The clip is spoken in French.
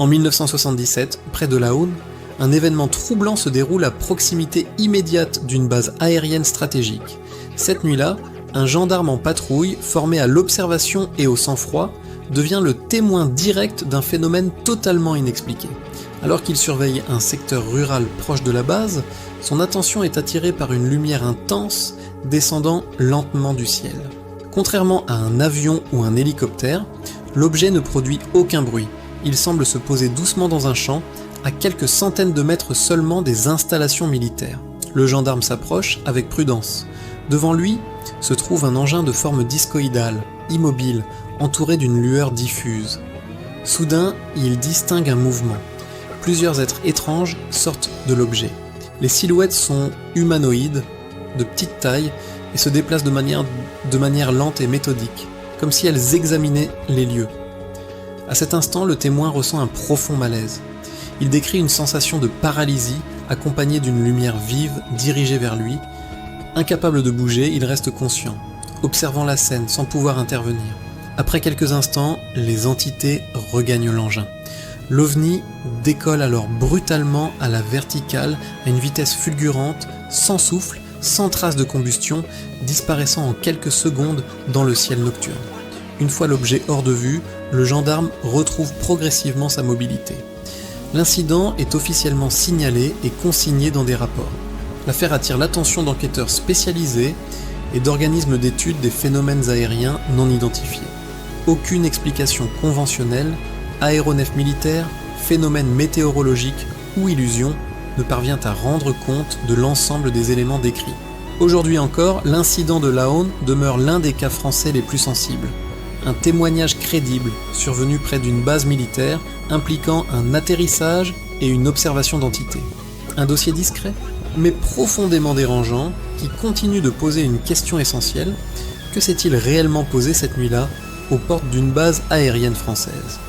En 1977, près de Laon, un événement troublant se déroule à proximité immédiate d'une base aérienne stratégique. Cette nuit-là, un gendarme en patrouille, formé à l'observation et au sang-froid, devient le témoin direct d'un phénomène totalement inexpliqué. Alors qu'il surveille un secteur rural proche de la base, son attention est attirée par une lumière intense descendant lentement du ciel. Contrairement à un avion ou un hélicoptère, l'objet ne produit aucun bruit. Il semble se poser doucement dans un champ, à quelques centaines de mètres seulement des installations militaires. Le gendarme s'approche avec prudence. Devant lui se trouve un engin de forme discoïdale, immobile, entouré d'une lueur diffuse. Soudain, il distingue un mouvement. Plusieurs êtres étranges sortent de l'objet. Les silhouettes sont humanoïdes, de petite taille, et se déplacent de manière lente et méthodique, comme si elles examinaient les lieux. À cet instant, le témoin ressent un profond malaise. Il décrit une sensation de paralysie accompagnée d'une lumière vive dirigée vers lui. Incapable de bouger, il reste conscient, observant la scène sans pouvoir intervenir. Après quelques instants, les entités regagnent l'engin. L'OVNI décolle alors brutalement à la verticale à une vitesse fulgurante, sans souffle, sans trace de combustion, disparaissant en quelques secondes dans le ciel nocturne. Une fois l'objet hors de vue, le gendarme retrouve progressivement sa mobilité. L'incident est officiellement signalé et consigné dans des rapports. L'affaire attire l'attention d'enquêteurs spécialisés et d'organismes d'études des phénomènes aériens non identifiés. Aucune explication conventionnelle, aéronef militaire, phénomène météorologique ou illusion ne parvient à rendre compte de l'ensemble des éléments décrits. Aujourd'hui encore, l'incident de Laon demeure l'un des cas français les plus sensibles. Un témoignage crédible survenu près d'une base militaire impliquant un atterrissage et une observation d'entités. Un dossier discret, mais profondément dérangeant, qui continue de poser une question essentielle: que s'est-il réellement posé cette nuit-là aux portes d'une base aérienne française ?